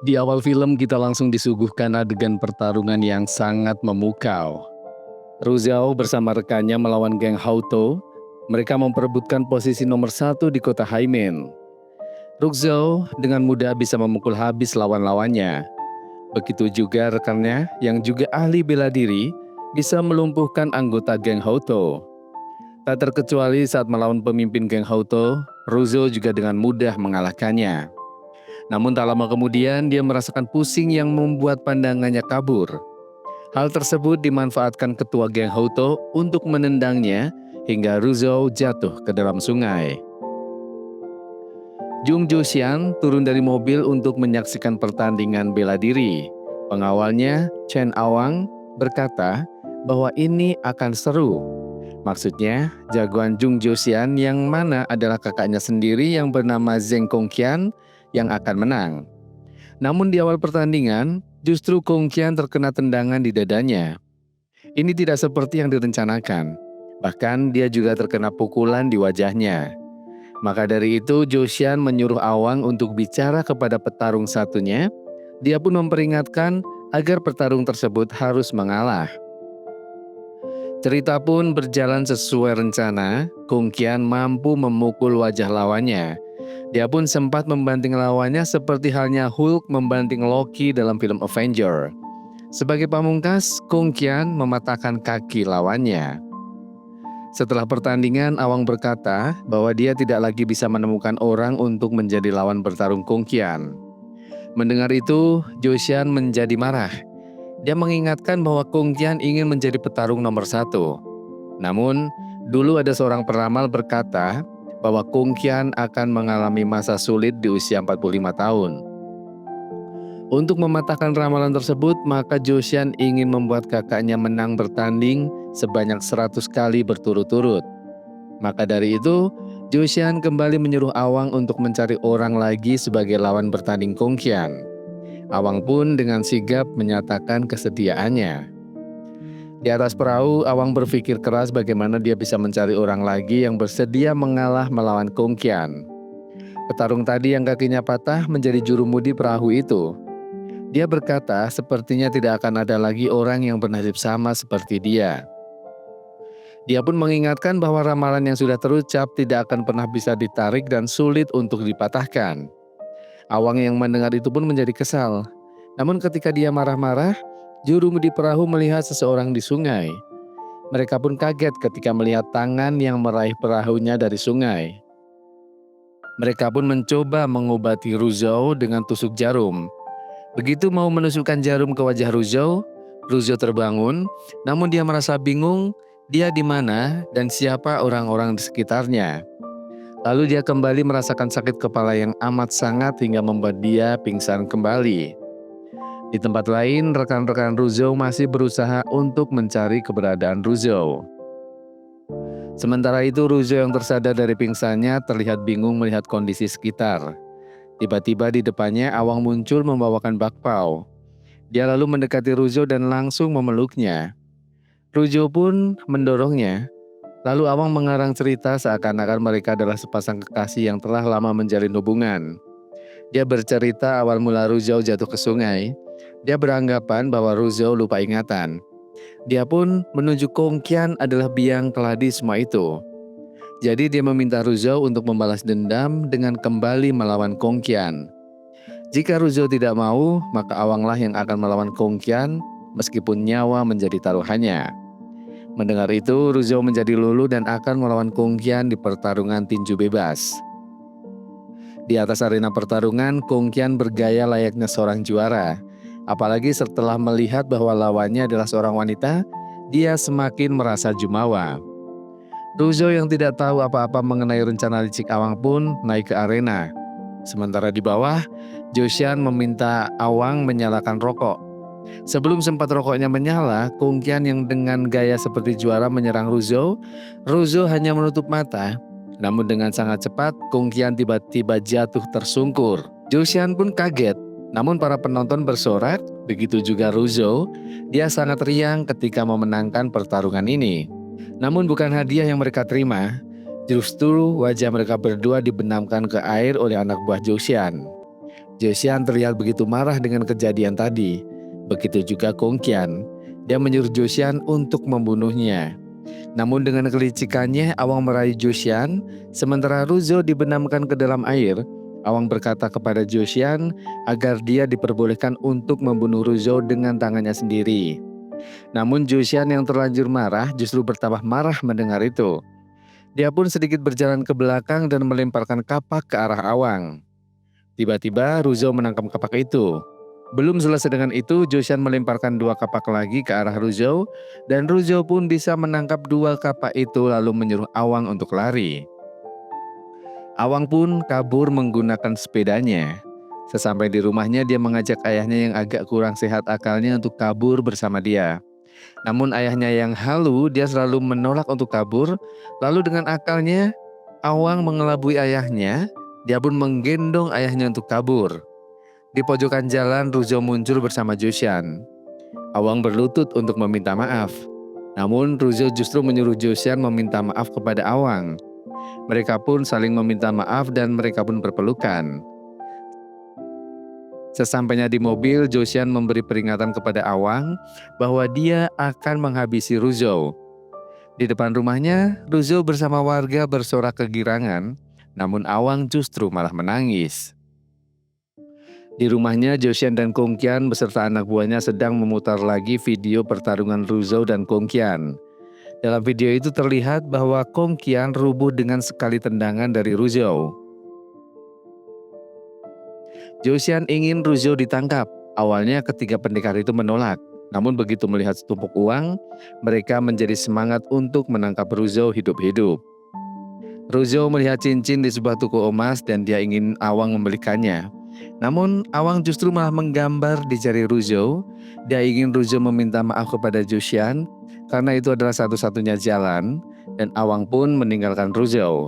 Di awal film kita langsung disuguhkan adegan pertarungan yang sangat memukau. Ru Zhao bersama rekannya melawan geng Hauto. Mereka memperebutkan posisi nomor 1 di kota Haimen. Ru Zhao dengan mudah bisa memukul habis lawan-lawannya. Begitu juga rekannya yang juga ahli bela diri bisa melumpuhkan anggota geng Hauto. Tak terkecuali saat melawan pemimpin geng Hauto, Ru Zhao juga dengan mudah mengalahkannya. Namun tak lama kemudian dia merasakan pusing yang membuat pandangannya kabur. Hal tersebut dimanfaatkan ketua geng Hauto untuk menendangnya hingga Ru Zhao jatuh ke dalam sungai. Jung Joxian turun dari mobil untuk menyaksikan pertandingan bela diri. Pengawalnya, Chen Awang, berkata bahwa ini akan seru. Maksudnya, jagoan Jung Joxian yang mana adalah kakaknya sendiri yang bernama Zheng Kongqian yang akan menang. Namun di awal pertandingan, justru Kongqian terkena tendangan di dadanya. Ini tidak seperti yang direncanakan. Bahkan dia juga terkena pukulan di wajahnya. Maka dari itu Joxian menyuruh Awang untuk bicara kepada petarung satunya. Dia pun memperingatkan agar petarung tersebut harus mengalah. Cerita pun berjalan sesuai rencana. Kongqian mampu memukul wajah lawannya. Dia pun sempat membanting lawannya seperti halnya Hulk membanting Loki dalam film Avenger. Sebagai pamungkas, Kongqian mematahkan kaki lawannya. Setelah pertandingan, Awang berkata bahwa dia tidak lagi bisa menemukan orang untuk menjadi lawan bertarung Kongqian. Mendengar itu, Joxian menjadi marah. Dia mengingatkan bahwa Kongqian ingin menjadi petarung nomor 1. Namun, dulu ada seorang peramal berkata bahwa Kongqian akan mengalami masa sulit di usia 45 tahun. Untuk mematahkan ramalan tersebut, maka Joxian ingin membuat kakaknya menang bertanding sebanyak 100 kali berturut-turut. Maka dari itu, Joxian kembali menyuruh Awang untuk mencari orang lagi sebagai lawan bertanding Kongqian. Awang pun dengan sigap menyatakan kesediaannya. Di atas perahu, Awang berpikir keras bagaimana dia bisa mencari orang lagi yang bersedia mengalah melawan Kongqian. Petarung tadi yang kakinya patah menjadi jurumudi perahu itu. Dia berkata sepertinya tidak akan ada lagi orang yang bernasib sama seperti dia. Dia pun mengingatkan bahwa ramalan yang sudah terucap tidak akan pernah bisa ditarik dan sulit untuk dipatahkan. Awang yang mendengar itu pun menjadi kesal. Namun ketika dia marah-marah, jurumudi perahu melihat seseorang di sungai. Mereka pun kaget ketika melihat tangan yang meraih perahunya dari sungai. Mereka pun mencoba mengobati Ru Zhao dengan tusuk jarum. Begitu mau menusukkan jarum ke wajah Ru Zhao terbangun, namun dia merasa bingung dia di mana dan siapa orang-orang di sekitarnya. Lalu dia kembali merasakan sakit kepala yang amat sangat hingga membuat dia pingsan kembali. Di tempat lain, rekan-rekan Ru Zhao masih berusaha untuk mencari keberadaan Ru Zhao. Sementara itu, Ru Zhao yang tersadar dari pingsannya terlihat bingung melihat kondisi sekitar. Tiba-tiba di depannya Awang muncul membawakan bakpao. Dia lalu mendekati Ru Zhao dan langsung memeluknya. Ru Zhao pun mendorongnya. Lalu Awang mengarang cerita seakan-akan mereka adalah sepasang kekasih yang telah lama menjalin hubungan. Dia bercerita awal mula Ru Zhao jatuh ke sungai. Dia beranggapan bahwa Ru Zhao lupa ingatan. Dia pun menunjuk Kongqian adalah biang keladi semua itu. Jadi dia meminta Ru Zhao untuk membalas dendam dengan kembali melawan Kongqian. Jika Ru Zhao tidak mau, maka Awanglah yang akan melawan Kongqian meskipun nyawa menjadi taruhannya. Mendengar itu, Ru Zhao menjadi luluh dan akan melawan Kongqian di pertarungan tinju bebas. Di atas arena pertarungan, Kongqian bergaya layaknya seorang juara. Apalagi setelah melihat bahwa lawannya adalah seorang wanita, dia semakin merasa jumawa. Ru Zhao yang tidak tahu apa-apa mengenai rencana licik Awang pun naik ke arena. Sementara di bawah, Joxian meminta Awang menyalakan rokok. Sebelum sempat rokoknya menyala, Kongqian yang dengan gaya seperti juara menyerang Ru Zhao. Ru Zhao hanya menutup mata. Namun dengan sangat cepat, Kongqian tiba-tiba jatuh tersungkur. Joxian pun kaget. Namun para penonton bersorak, begitu juga Ruzo, dia sangat riang ketika memenangkan pertarungan ini. Namun bukan hadiah yang mereka terima, justru wajah mereka berdua dibenamkan ke air oleh anak buah Josian. Josian terlihat begitu marah dengan kejadian tadi. Begitu juga Kongqian, dia menyuruh Josian untuk membunuhnya. Namun dengan kelicikannya, Awang meraih Josian, sementara Ruzo dibenamkan ke dalam air. Awang berkata kepada Josian agar dia diperbolehkan untuk membunuh Ruzo dengan tangannya sendiri. Namun Josian yang terlanjur marah justru bertambah marah mendengar itu. Dia pun sedikit berjalan ke belakang dan melemparkan kapak ke arah Awang. Tiba-tiba Ruzo menangkap kapak itu. Belum selesai dengan itu, Josian melemparkan 2 kapak lagi ke arah Ruzo, dan Ruzo pun bisa menangkap 2 kapak itu lalu menyuruh Awang untuk lari. Awang pun kabur menggunakan sepedanya. Sesampai di rumahnya, dia mengajak ayahnya yang agak kurang sehat akalnya untuk kabur bersama dia. Namun ayahnya yang halu, dia selalu menolak untuk kabur. Lalu dengan akalnya, Awang mengelabui ayahnya. Dia pun menggendong ayahnya untuk kabur. Di pojokan jalan, Ruzo muncul bersama Josian. Awang berlutut untuk meminta maaf. Namun Ruzo justru menyuruh Josian meminta maaf kepada Awang. Mereka pun saling meminta maaf dan mereka pun berpelukan. Sesampainya di mobil, Josian memberi peringatan kepada Awang bahwa dia akan menghabisi Ruzo. Di depan rumahnya, Ruzo bersama warga bersorak kegirangan, namun Awang justru malah menangis. Di rumahnya, Josian dan Kongqian beserta anak buahnya sedang memutar lagi video pertarungan Ruzo dan Kongqian. Dalam video itu terlihat bahwa Kongqian rubuh dengan sekali tendangan dari Ruzo. Josian ingin Ruzo ditangkap. Awalnya ketiga pendekar itu menolak. Namun begitu melihat setumpuk uang, mereka menjadi semangat untuk menangkap Ruzo hidup-hidup. Ruzo melihat cincin di sebuah toko emas dan dia ingin Awang membelikannya. Namun Awang justru malah menggambar di jari Ruzo. Dia ingin Ruzo meminta maaf kepada Josian karena itu adalah satu-satunya jalan, dan Awang pun meninggalkan Ruzo.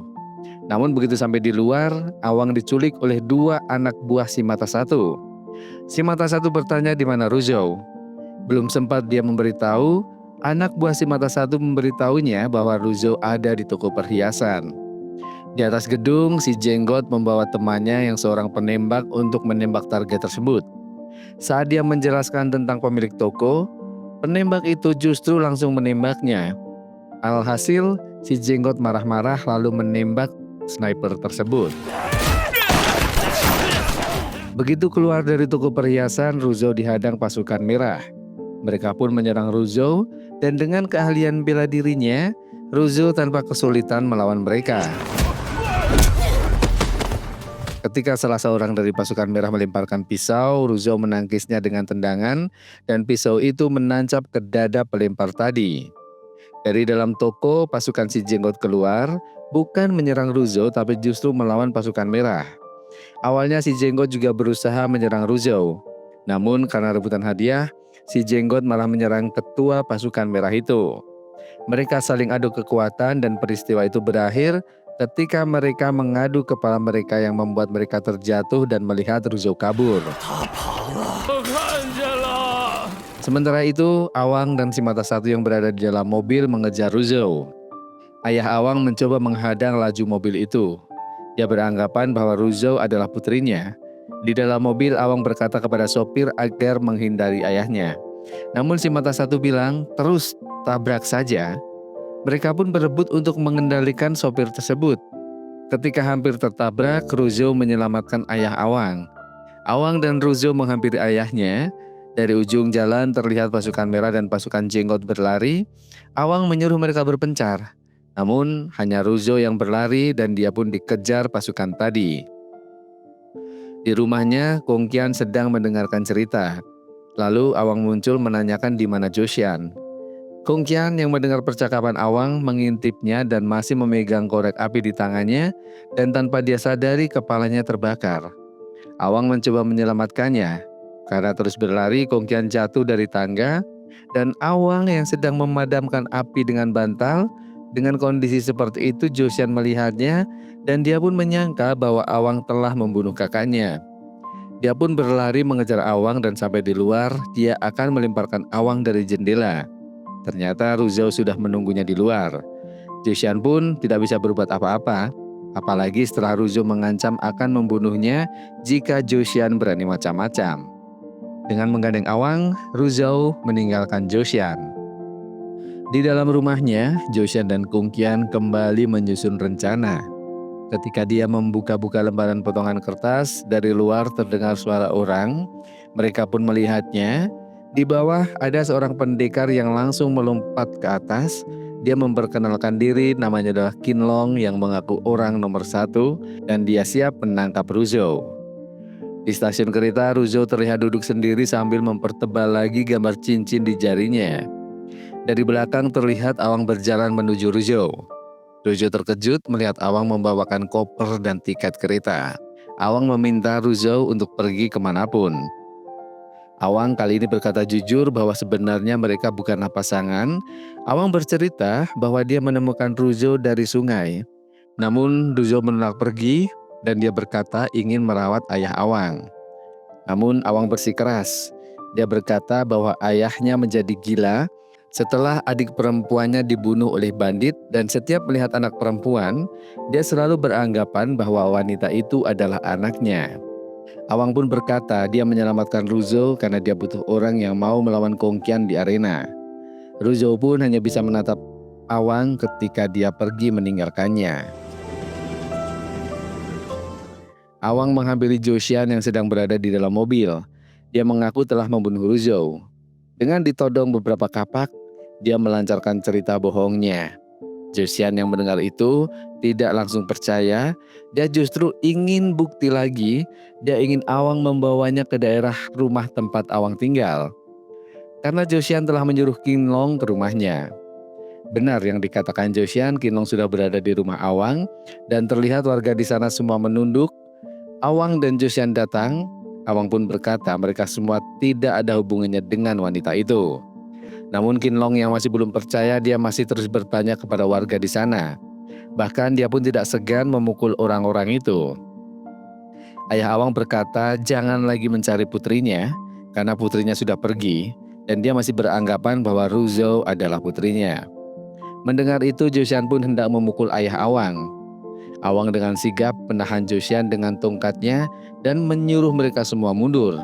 Namun begitu sampai di luar, Awang diculik oleh 2 anak buah si mata satu. Si mata satu bertanya di mana Ruzo. Belum sempat dia memberitahu, anak buah si mata satu memberitahunya bahwa Ruzo ada di toko perhiasan. Di atas gedung, si Jenggot membawa temannya yang seorang penembak untuk menembak target tersebut. Saat dia menjelaskan tentang pemilik toko, penembak itu justru langsung menembaknya. Alhasil, si Jenggot marah-marah lalu menembak sniper tersebut. Begitu keluar dari toko perhiasan, Ruzo dihadang pasukan merah. Mereka pun menyerang Ruzo, dan dengan keahlian bela dirinya, Ruzo tanpa kesulitan melawan mereka. Ketika salah seorang dari pasukan merah melemparkan pisau, Ruzo menangkisnya dengan tendangan, dan pisau itu menancap ke dada pelempar tadi. Dari dalam toko, pasukan si Jenggot keluar, bukan menyerang Ruzo tapi justru melawan pasukan merah. Awalnya si Jenggot juga berusaha menyerang Ruzo. Namun karena rebutan hadiah, si Jenggot malah menyerang ketua pasukan merah itu. Mereka saling adu kekuatan dan peristiwa itu berakhir ketika mereka mengadu kepala mereka yang membuat mereka terjatuh dan melihat Ruzo kabur. Sementara itu, Awang dan si mata satu yang berada di dalam mobil mengejar Ruzo. Ayah Awang mencoba menghadang laju mobil itu. Dia beranggapan bahwa Ruzo adalah putrinya. Di dalam mobil, Awang berkata kepada sopir agar menghindari ayahnya. Namun si mata satu bilang, terus tabrak saja. Mereka pun berebut untuk mengendalikan sopir tersebut. Ketika hampir tertabrak, Ruzo menyelamatkan ayah Awang. Awang dan Ruzo menghampiri ayahnya. Dari ujung jalan terlihat pasukan merah dan pasukan Jenggot berlari. Awang menyuruh mereka berpencar. Namun hanya Ruzo yang berlari dan dia pun dikejar pasukan tadi. Di rumahnya, Kongqian sedang mendengarkan cerita. Lalu Awang muncul menanyakan di mana Josian. Kongqian yang mendengar percakapan Awang mengintipnya dan masih memegang korek api di tangannya, dan tanpa dia sadari kepalanya terbakar. Awang mencoba menyelamatkannya. Karena terus berlari, Kongqian jatuh dari tangga, dan Awang yang sedang memadamkan api dengan bantal. Dengan kondisi seperti itu, Josian melihatnya dan dia pun menyangka bahwa Awang telah membunuh kakaknya. Dia pun berlari mengejar Awang dan sampai di luar, dia akan melemparkan Awang dari jendela. Ternyata Ruzhou sudah menunggunya di luar. Josian pun tidak bisa berbuat apa-apa, apalagi setelah Ruzhou mengancam akan membunuhnya jika Josian berani macam-macam. Dengan menggandeng Awang, Ruzhou meninggalkan Josian. Di dalam rumahnya, Josian dan Kung Qian kembali menyusun rencana. Ketika dia membuka-buka lembaran potongan kertas, dari luar terdengar suara orang. Mereka pun melihatnya. Di bawah ada seorang pendekar yang langsung melompat ke atas. Dia memperkenalkan diri, namanya adalah Qin Long yang mengaku orang nomor 1 dan dia siap menangkap Ruzhou. Di stasiun kereta, Ruzhou terlihat duduk sendiri sambil mempertebal lagi gambar cincin di jarinya. Dari belakang terlihat Awang berjalan menuju Ruzhou. Ruzhou terkejut melihat Awang membawakan koper dan tiket kereta. Awang meminta Ruzhou untuk pergi kemanapun. Awang kali ini berkata jujur bahwa sebenarnya mereka bukanlah pasangan. Awang bercerita bahwa dia menemukan Ruzhou dari sungai. Namun Ruzhou menolak pergi dan dia berkata ingin merawat ayah Awang. Namun Awang bersikeras. Dia berkata bahwa ayahnya menjadi gila setelah adik perempuannya dibunuh oleh bandit dan setiap melihat anak perempuan, dia selalu beranggapan bahwa wanita itu adalah anaknya. Awang pun berkata dia menyelamatkan Ruzhou karena dia butuh orang yang mau melawan Kung Qian di arena. Ruzhou pun hanya bisa menatap Awang ketika dia pergi meninggalkannya. Awang menghampiri Josian yang sedang berada di dalam mobil. Dia mengaku telah membunuh Ruzhou. Dengan ditodong beberapa kapak, dia melancarkan cerita bohongnya. Josian yang mendengar itu tidak langsung percaya. Dia justru ingin bukti lagi. Dia ingin Awang membawanya ke daerah rumah tempat Awang tinggal. Karena Josian telah menyuruh Qin Long ke rumahnya. Benar yang dikatakan Josian, Qin Long sudah berada di rumah Awang dan terlihat warga di sana semua menunduk. Awang dan Josian datang. Awang pun berkata mereka semua tidak ada hubungannya dengan wanita itu. Namun Qin Long yang masih belum percaya, dia masih terus bertanya kepada warga di sana. Bahkan dia pun tidak segan memukul orang-orang itu. Ayah Awang berkata jangan lagi mencari putrinya karena putrinya sudah pergi dan dia masih beranggapan bahwa Ruzhou adalah putrinya. Mendengar itu Josian pun hendak memukul ayah Awang. Awang dengan sigap menahan Josian dengan tongkatnya dan menyuruh mereka semua mundur.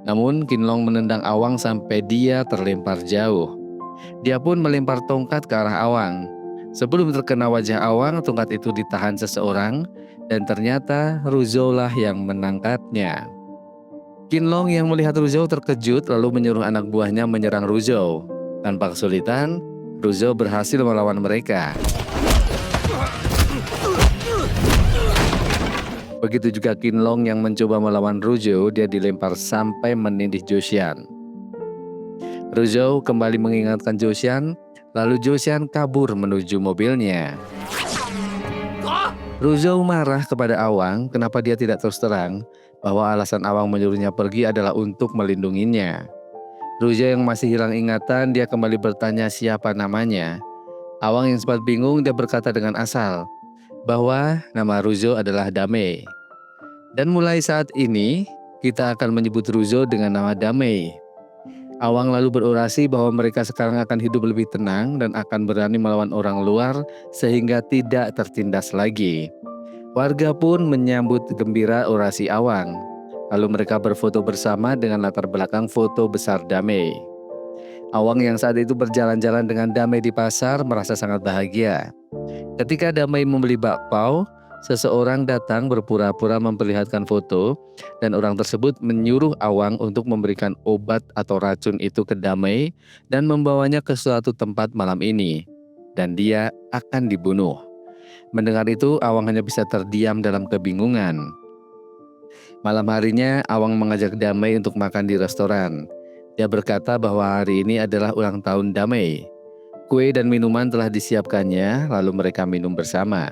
Namun Qin Long menendang Awang sampai dia terlempar jauh. Dia pun melempar tongkat ke arah Awang. Sebelum terkena wajah Awang, tongkat itu ditahan seseorang dan ternyata Ruzhou lah yang menangkapnya. Qin Long yang melihat Ruzhou terkejut lalu menyuruh anak buahnya menyerang Ruzhou. Tanpa kesulitan, Ruzhou berhasil melawan mereka. Begitu juga Qin Long yang mencoba melawan Ruzhou, dia dilempar sampai menindih Josian. Ruzhou kembali mengingatkan Josian, lalu Josian kabur menuju mobilnya. Ruzhou marah kepada Awang kenapa dia tidak terus terang bahwa alasan Awang menyuruhnya pergi adalah untuk melindunginya. Ruzhou yang masih hilang ingatan, dia kembali bertanya siapa namanya. Awang yang sempat bingung, dia berkata dengan asal bahwa nama Ruzhou adalah Damei. Dan mulai saat ini, kita akan menyebut Ruzhou dengan nama Damei. Awang lalu berorasi bahwa mereka sekarang akan hidup lebih tenang dan akan berani melawan orang luar sehingga tidak tertindas lagi. Warga pun menyambut gembira orasi Awang. Lalu mereka berfoto bersama dengan latar belakang foto besar Damei. Awang yang saat itu berjalan-jalan dengan Damei di pasar merasa sangat bahagia. Ketika Damei membeli bakpao, seseorang datang berpura-pura memperlihatkan foto dan orang tersebut menyuruh Awang untuk memberikan obat atau racun itu ke Damei dan membawanya ke suatu tempat malam ini dan dia akan dibunuh. Mendengar itu Awang hanya bisa terdiam dalam kebingungan. Malam harinya Awang mengajak Damei untuk makan di restoran. Dia berkata bahwa hari ini adalah ulang tahun Damei. Kue dan minuman telah disiapkannya lalu mereka minum bersama.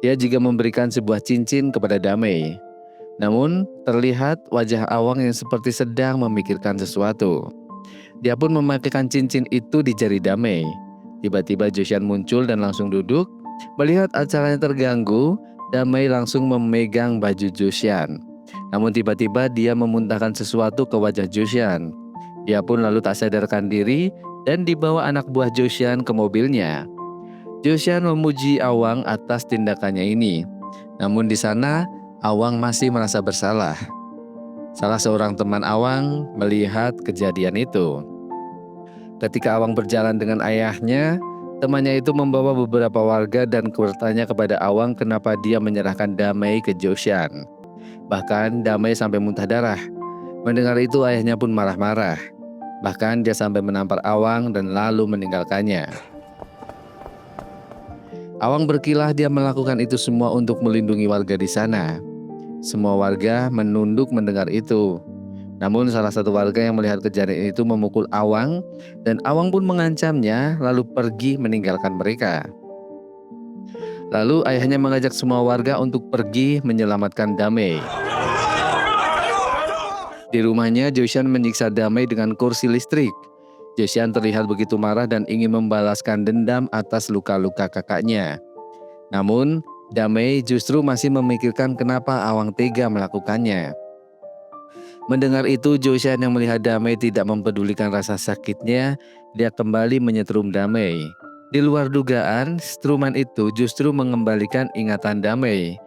Dia juga memberikan sebuah cincin kepada Damei. Namun terlihat wajah Awang yang seperti sedang memikirkan sesuatu. Dia pun memakaikan cincin itu di jari Damei. Tiba-tiba Josian muncul dan langsung duduk. Melihat acaranya terganggu, Damei langsung memegang baju Josian. Namun tiba-tiba dia memuntahkan sesuatu ke wajah Joshan. Dia pun lalu tak sadarkan diri dan dibawa anak buah Joshan ke mobilnya. Joshan memuji Awang atas tindakannya ini. Namun di sana Awang masih merasa bersalah. Salah seorang teman Awang melihat kejadian itu. Ketika Awang berjalan dengan ayahnya, temannya itu membawa beberapa warga dan bertanya kepada Awang kenapa dia menyerahkan Damai ke Joshan. Bahkan Damai sampai muntah darah. Mendengar itu ayahnya pun marah-marah. Bahkan dia sampai menampar Awang dan lalu meninggalkannya. Awang berkilah dia melakukan itu semua untuk melindungi warga di sana. Semua warga menunduk mendengar itu. Namun salah satu warga yang melihat kejadian itu memukul Awang dan Awang pun mengancamnya lalu pergi meninggalkan mereka. Lalu ayahnya mengajak semua warga untuk pergi menyelamatkan Damai. Di rumahnya Joshan menyiksa Damai dengan kursi listrik. Joshan terlihat begitu marah dan ingin membalaskan dendam atas luka-luka kakaknya. Namun Damai justru masih memikirkan kenapa Awang tega melakukannya. Mendengar itu, Joshan yang melihat Damai tidak mempedulikan rasa sakitnya, dia kembali menyetrum Damai. Di luar dugaan, setruman itu justru mengembalikan ingatan Damai.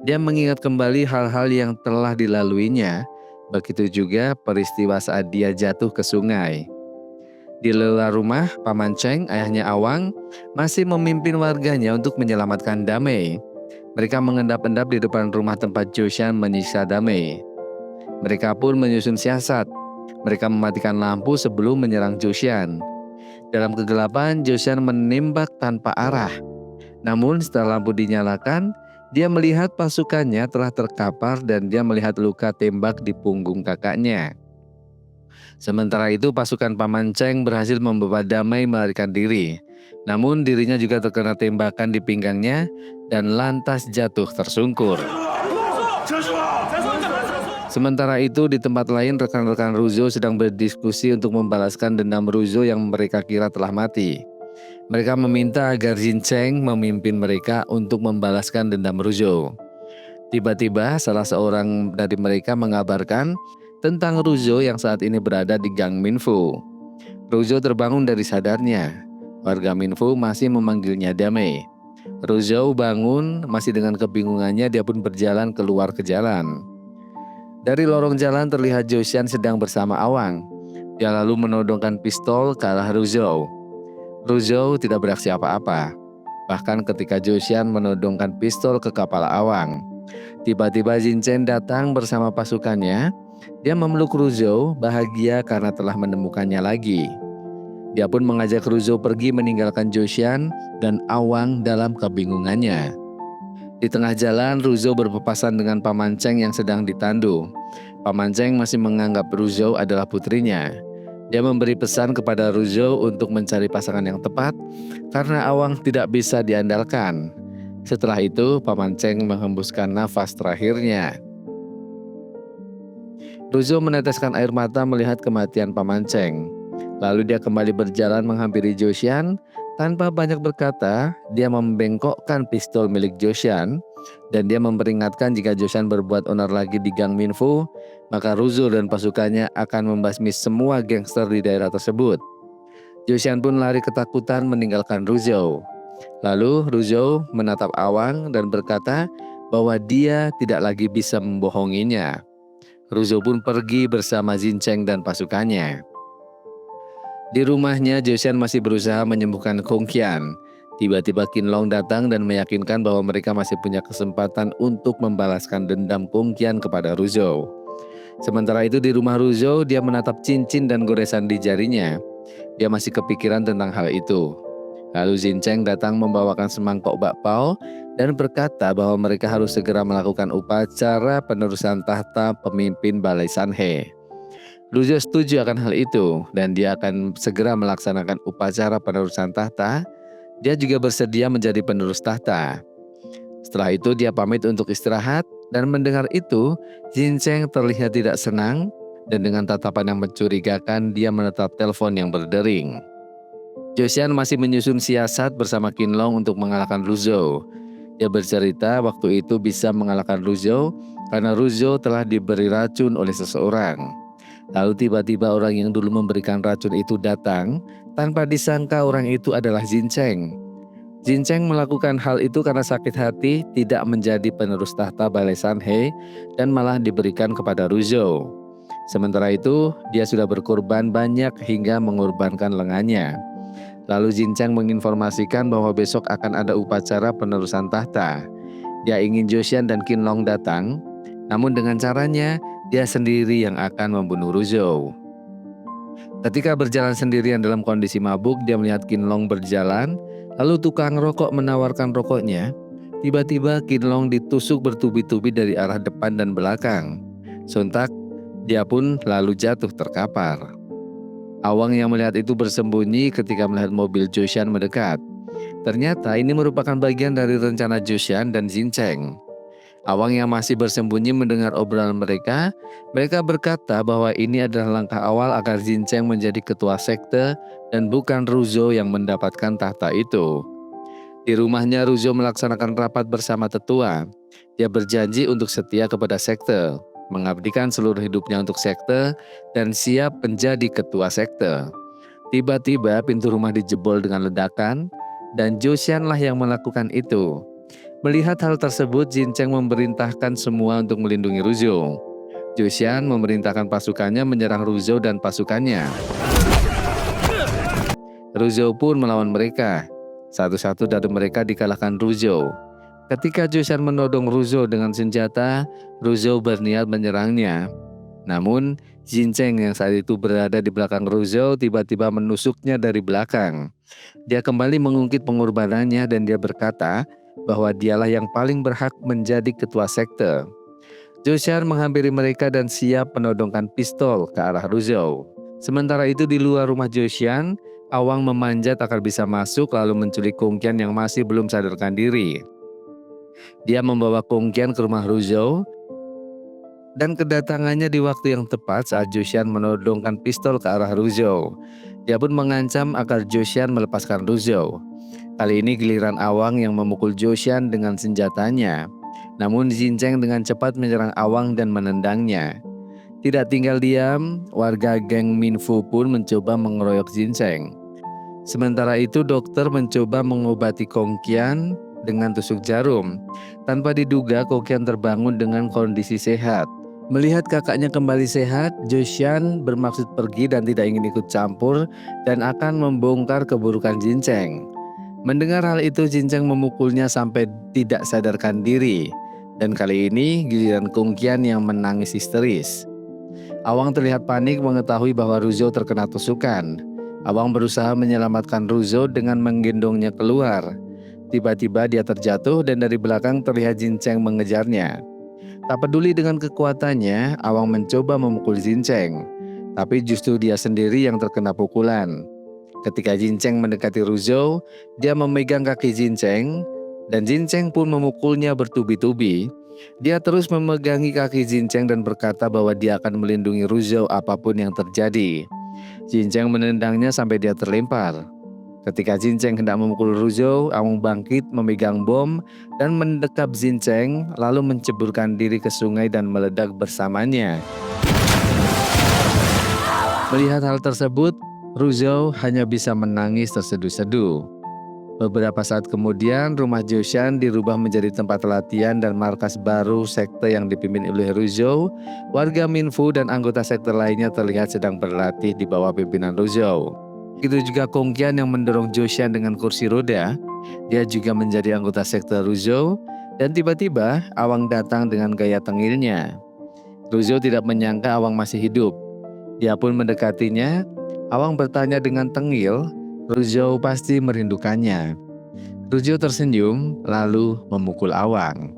Dia mengingat kembali hal-hal yang telah dilaluinya, begitu juga peristiwa saat dia jatuh ke sungai. Di luar rumah, Paman Cheng, ayahnya Awang, masih memimpin warganya untuk menyelamatkan Damai. Mereka mengendap-endap di depan rumah tempat Joshan menyiksa Damai. Mereka pun menyusun siasat. Mereka mematikan lampu sebelum menyerang Joshan. Dalam kegelapan, Joshan menembak tanpa arah. Namun setelah lampu dinyalakan, dia melihat pasukannya telah terkapar dan dia melihat luka tembak di punggung kakaknya. Sementara itu pasukan Paman Cheng berhasil membawa Damai melarikan diri. Namun dirinya juga terkena tembakan di pinggangnya dan lantas jatuh tersungkur. Sementara itu di tempat lain rekan-rekan Ruzo sedang berdiskusi untuk membalaskan dendam Ruzo yang mereka kira telah mati. Mereka meminta agar Jin Cheng memimpin mereka untuk membalaskan dendam Ruzo. Tiba-tiba salah seorang dari mereka mengabarkan tentang Ruzo yang saat ini berada di Gang Minfu. Ruzo terbangun dari sadarnya. Warga Minfu masih memanggilnya Damai. Ruzo bangun masih dengan kebingungannya, dia pun berjalan keluar ke jalan. Dari lorong jalan terlihat Joshan sedang bersama Awang. Dia lalu menodongkan pistol ke arah Ruzo. Ruzo tidak bereaksi apa-apa. Bahkan ketika Joshan menodongkan pistol ke kepala Awang. Tiba-tiba Jin Chen datang bersama pasukannya. Dia memeluk Ruzo bahagia karena telah menemukannya lagi. Dia pun mengajak Ruzo pergi meninggalkan Joshan dan Awang dalam kebingungannya. Di tengah jalan, Ruzo berpapasan dengan Paman Cheng yang sedang ditandu. Paman Cheng masih menganggap Ruzo adalah putrinya. Dia memberi pesan kepada Ruzo untuk mencari pasangan yang tepat karena Awang tidak bisa diandalkan. Setelah itu, Paman Cheng menghembuskan nafas terakhirnya. Ruzo meneteskan air mata melihat kematian Paman Cheng. Lalu dia kembali berjalan menghampiri Joshan. Tanpa banyak berkata, dia membengkokkan pistol milik Joshan dan dia memperingatkan jika Joshan berbuat onar lagi di Gang Minfu, maka Ruzo dan pasukannya akan membasmi semua gangster di daerah tersebut. Joshan pun lari ketakutan meninggalkan Ruzo. Lalu Ruzo menatap Awang dan berkata bahwa dia tidak lagi bisa membohonginya. Ruzo pun pergi bersama Jin Cheng dan pasukannya. Di rumahnya, Joshan masih berusaha menyembuhkan Kong Qian. Tiba-tiba Qin Long datang dan meyakinkan bahwa mereka masih punya kesempatan untuk membalaskan dendam Kong Qian kepada Ruzo. Sementara itu di rumah Ruzo, dia menatap cincin dan goresan di jarinya. Dia masih kepikiran tentang hal itu. Lalu Jin Cheng datang membawakan semangkok bakpao dan berkata bahwa mereka harus segera melakukan upacara penerusan tahta pemimpin Balai Sanhe. Ruzo setuju akan hal itu dan dia akan segera melaksanakan upacara penerusan tahta. Dia juga bersedia menjadi penerus tahta. Setelah itu dia pamit untuk istirahat dan mendengar itu Jin Cheng terlihat tidak senang dan dengan tatapan yang mencurigakan dia menatap telepon yang berdering. Joshan masih menyusun siasat bersama Qin Long untuk mengalahkan Ruzo. Dia bercerita waktu itu bisa mengalahkan Ruzo karena Ruzo telah diberi racun oleh seseorang. Lalu tiba-tiba orang yang dulu memberikan racun itu datang, tanpa disangka orang itu adalah Jincheng. Jincheng melakukan hal itu karena sakit hati tidak menjadi penerus tahta Balai Sanhe dan malah diberikan kepada Ruzo. Sementara itu, dia sudah berkorban banyak hingga mengorbankan lengannya. Lalu Jincheng menginformasikan bahwa besok akan ada upacara penerusan tahta. Dia ingin Joshan dan Qinlong datang, namun dengan caranya, dia sendiri yang akan membunuh Ruzo. Ketika berjalan sendirian dalam kondisi mabuk, dia melihat Qinlong berjalan, lalu tukang rokok menawarkan rokoknya. Tiba-tiba Qinlong ditusuk bertubi-tubi dari arah depan dan belakang. Sontak, dia pun lalu jatuh terkapar. Awang yang melihat itu bersembunyi ketika melihat mobil Joshan mendekat. Ternyata ini merupakan bagian dari rencana Joshan dan Jincheng. Awang yang masih bersembunyi mendengar obrolan mereka berkata bahwa ini adalah langkah awal agar Jincheng menjadi ketua sekte dan bukan Ruzo yang mendapatkan tahta itu. Di rumahnya Ruzo melaksanakan rapat bersama tetua. Dia berjanji untuk setia kepada sekte, mengabdikan seluruh hidupnya untuk sekte, dan siap menjadi ketua sekte. Tiba-tiba pintu rumah dijebol dengan ledakan, dan Joshan lah yang melakukan itu. Melihat hal tersebut, Jincheng memerintahkan semua untuk melindungi Ruzo. Joshan memerintahkan pasukannya menyerang Ruzo dan pasukannya. Ruzo pun melawan mereka. Satu-satu dari mereka dikalahkan Ruzo. Ketika Joshan menodong Ruzo dengan senjata, Ruzo berniat menyerangnya. Namun, Jincheng yang saat itu berada di belakang Ruzo tiba-tiba menusuknya dari belakang. Dia kembali mengungkit pengorbanannya dan dia berkata bahwa dialah yang paling berhak menjadi ketua sekte. Joshan menghampiri mereka dan siap menodongkan pistol ke arah Ruzo. Sementara itu di luar rumah Joshan, Awang memanjat agar bisa masuk lalu menculik Kongqian yang masih belum sadarkan diri. Dia membawa Kongqian ke rumah Ruzo dan kedatangannya di waktu yang tepat saat Joshan menodongkan pistol ke arah Ruzo. Dia pun mengancam agar Joshan melepaskan Ruzo. Kali ini giliran Awang yang memukul Joshan dengan senjatanya. Namun Jincheng dengan cepat menyerang Awang dan menendangnya. Tidak tinggal diam, warga geng Minfu pun mencoba mengeroyok Jincheng. Sementara itu dokter mencoba mengobati Kongqian dengan tusuk jarum. Tanpa diduga Kongqian terbangun dengan kondisi sehat. Melihat kakaknya kembali sehat, Joshan bermaksud pergi dan tidak ingin ikut campur dan akan membongkar keburukan Jincheng. Mendengar hal itu, Jincheng memukulnya sampai tidak sadarkan diri. Dan kali ini giliran Kongqian yang menangis histeris. Awang terlihat panik mengetahui bahwa Ruzo terkena tusukan. Awang berusaha menyelamatkan Ruzo dengan menggendongnya keluar. Tiba-tiba dia terjatuh dan dari belakang terlihat Jincheng mengejarnya. Tak peduli dengan kekuatannya, Awang mencoba memukul Jincheng. Tapi justru dia sendiri yang terkena pukulan. Ketika Jincheng mendekati Ruzo, dia memegang kaki Jincheng dan Jincheng pun memukulnya bertubi-tubi. Dia terus memegangi kaki Jincheng dan berkata bahwa dia akan melindungi Ruzo apapun yang terjadi. Jincheng menendangnya sampai dia terlempar. Ketika Jincheng hendak memukul Ruzo, Awang bangkit memegang bom dan mendekap Jincheng lalu menceburkan diri ke sungai dan meledak bersamanya. Melihat hal tersebut, Ruzo hanya bisa menangis terseduh-seduh. Beberapa saat kemudian, rumah Joshan dirubah menjadi tempat latihan dan markas baru sekte yang dipimpin oleh Ruzo. Warga Minfu dan anggota sekte lainnya terlihat sedang berlatih di bawah pimpinan Ruzo. Itu juga Kongqian yang mendorong Joshan dengan kursi roda. Dia juga menjadi anggota sekte Ruzo. Dan tiba-tiba Awang datang dengan gaya tengilnya. Ruzo tidak menyangka Awang masih hidup. Dia pun mendekatinya. Awang bertanya dengan tengil, Ruzo pasti merindukannya. Ruzo tersenyum lalu memukul Awang.